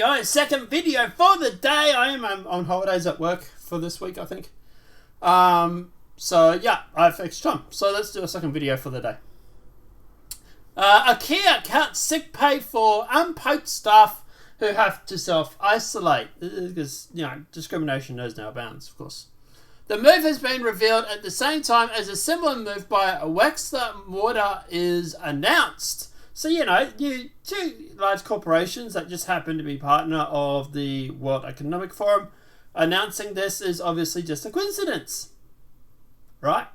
guys, second video for the day. I am on holidays at work for this week, I think. So yeah, I have extra time. So let's do a second video for the day. Ikea cuts sick pay for unpaid staff who have to self-isolate. Because, you know, discrimination knows no bounds, of course. The move has been revealed at the same time as a similar move by Wexler Water is announced. So, you know, two large corporations that just happen to be partner of the World Economic Forum announcing this is obviously just a coincidence. Right?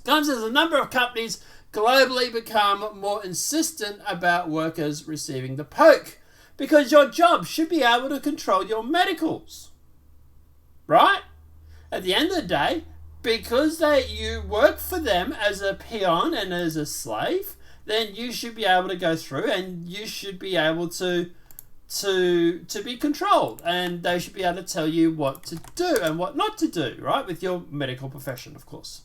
Comes as a number of companies globally become more insistent about workers receiving the poke. Because your job should be able to control your medicals. Right? At the end of the day, because you work for them as a peon and as a slave, then you should be able to go through and you should be able to be controlled, and they should be able to tell you what to do and what not to do, right? With your medical profession, of course.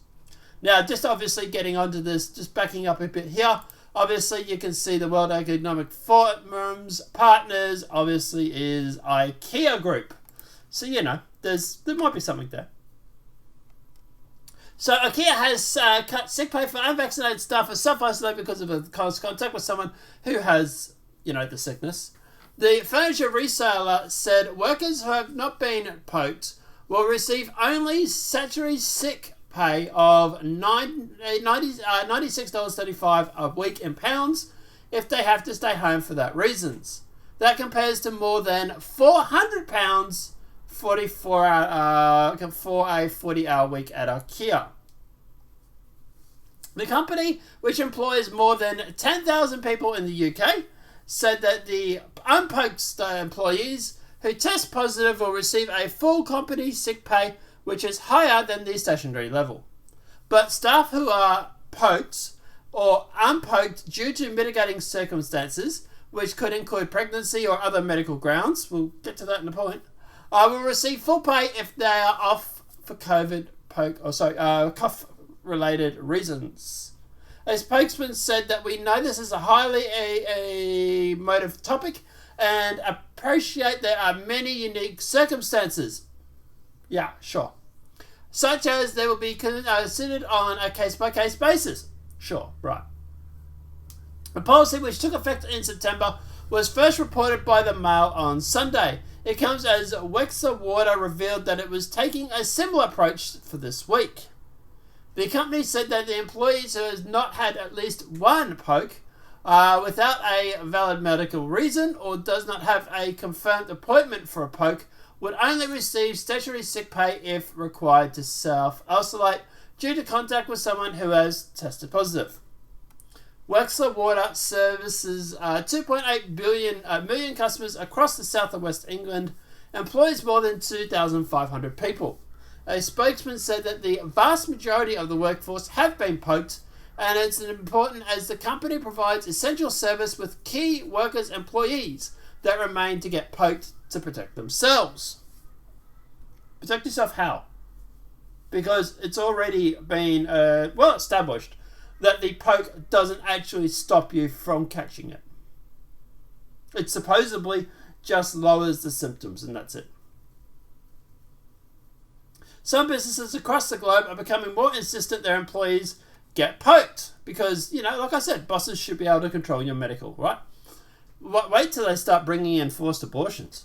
Now, just obviously getting onto this, just backing up a bit here, obviously you can see the World Economic Forum's partners obviously is Ikea Group. So, you know, there might be something there. So Ikea has cut sick pay for unvaccinated staff who self-isolate because of a close contact with someone who has, you know, the sickness. The furniture reseller said workers who have not been poked will receive only statutory sick pay of $96.35 a week in pounds if they have to stay home for that reasons. That compares to more than £400 for a 40-hour week at Ikea. The company, which employs more than 10,000 people in the UK, said that the unpoked employees who test positive will receive a full company sick pay, which is higher than the statutory level. But staff who are poked or unpoked due to mitigating circumstances, which could include pregnancy or other medical grounds, we'll get to that in a point, will receive full pay if they are off for cough-related reasons. A spokesman said that we know this is a highly emotive topic and appreciate there are many unique circumstances. Yeah, sure. Such as they will be considered on a case-by-case basis. Sure, right. The policy, which took effect in September, was first reported by the Mail on Sunday. It comes as Wexler Water revealed that it was taking a similar approach for this week. The company said that the employees who has not had at least one poke without a valid medical reason or does not have a confirmed appointment for a poke would only receive statutory sick pay if required to self-isolate due to contact with someone who has tested positive. Wexler Water services 2.8 million customers across the south and west England, employs more than 2,500 people. A spokesman said that the vast majority of the workforce have been poked, and it's important as the company provides essential service with key workers' employees that remain to get poked to protect themselves. Protect yourself how? Because it's already been well established that the poke doesn't actually stop you from catching it. It supposedly just lowers the symptoms, and that's it. Some businesses across the globe are becoming more insistent their employees get poked because, you know, like I said, bosses should be able to control your medical, right? Wait till they start bringing in forced abortions.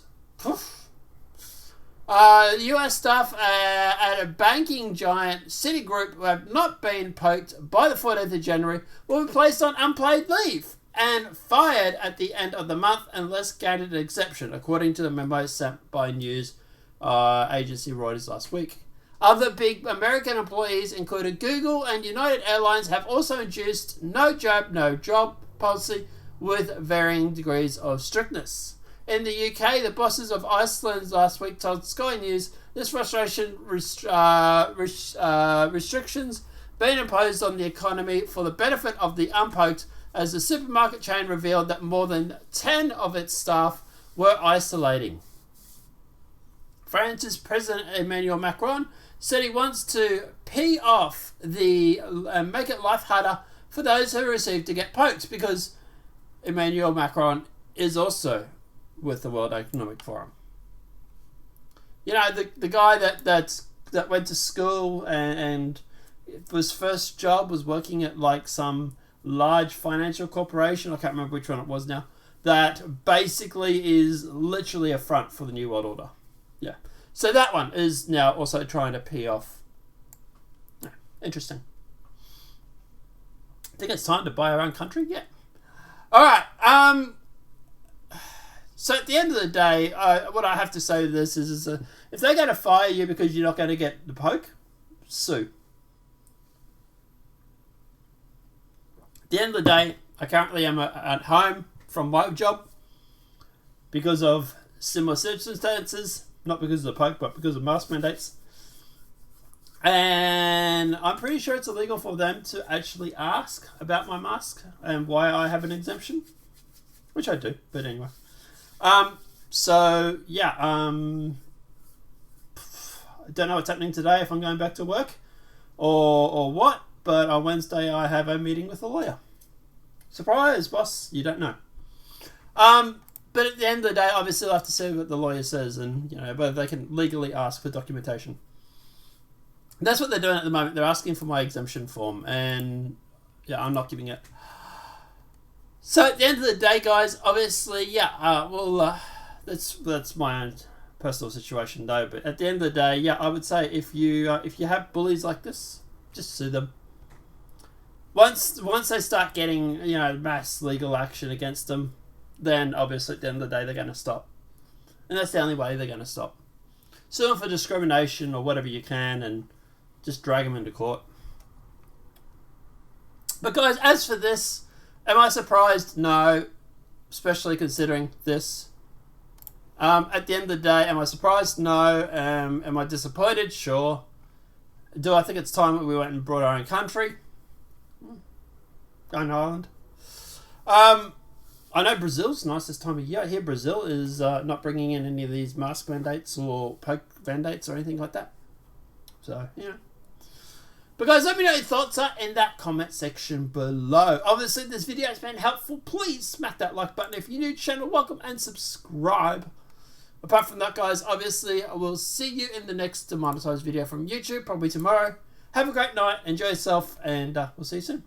US staff at a banking giant Citigroup who have not been poked by the 14th of January will be placed on unpaid leave and fired at the end of the month unless granted an exception, according to the memo sent by news agency Reuters last week. Other big American employees, including Google and United Airlines, have also introduced no job, no job policy with varying degrees of strictness. In the UK, the bosses of Iceland last week told Sky News this frustration restrictions being imposed on the economy for the benefit of the unpoked, as the supermarket chain revealed that more than 10 of its staff were isolating. France's President Emmanuel Macron said he wants to pee off make it life harder for those who receive to get poked, because Emmanuel Macron is also with the World Economic Forum. You know, the guy that went to school and his first job was working at like some large financial corporation. I can't remember which one it was now. That basically is literally a front for the New World Order. Yeah. So that one is now also trying to pee off. Yeah, interesting. I think it's time to buy our own country. Yeah. All right. So at the end of the day, what I have to say to this is if they're going to fire you because you're not going to get the poke, sue. At the end of the day, I currently am at home from my job because of similar circumstances, not because of the poke, but because of mask mandates. And I'm pretty sure it's illegal for them to actually ask about my mask and why I have an exemption, which I do, but anyway. So yeah, I don't know what's happening today, if I'm going back to work or what, but on Wednesday I have a meeting with a lawyer. Surprise, boss, you don't know. But at the end of the day, obviously I'll have to see what the lawyer says, and you know, whether they can legally ask for documentation. And that's what they're doing at the moment. They're asking for my exemption form, and yeah, I'm not giving it. So at the end of the day, guys, obviously, yeah, that's my own personal situation, though. But at the end of the day, yeah, I would say if you have bullies like this, just sue them. Once they start getting, you know, mass legal action against them, then obviously at the end of the day they're going to stop, and that's the only way they're going to stop. Sue them for discrimination or whatever you can, and just drag them into court. But guys, as for this, am I surprised? No, especially considering this. At the end of the day, am I surprised? No. Am I disappointed? Sure. Do I think it's time that we went and brought our own country? Going to Ireland. I know Brazil's nice this time of year. I hear Brazil is not bringing in any of these mask mandates or poke mandates or anything like that. So, yeah. But guys, let me know your thoughts are in that comment section below. Obviously, if this video has been helpful, please smack that like button. If you're new to the channel, welcome and subscribe. Apart from that, guys, obviously, I will see you in the next demonetized video from YouTube, probably tomorrow. Have a great night, enjoy yourself, and we'll see you soon.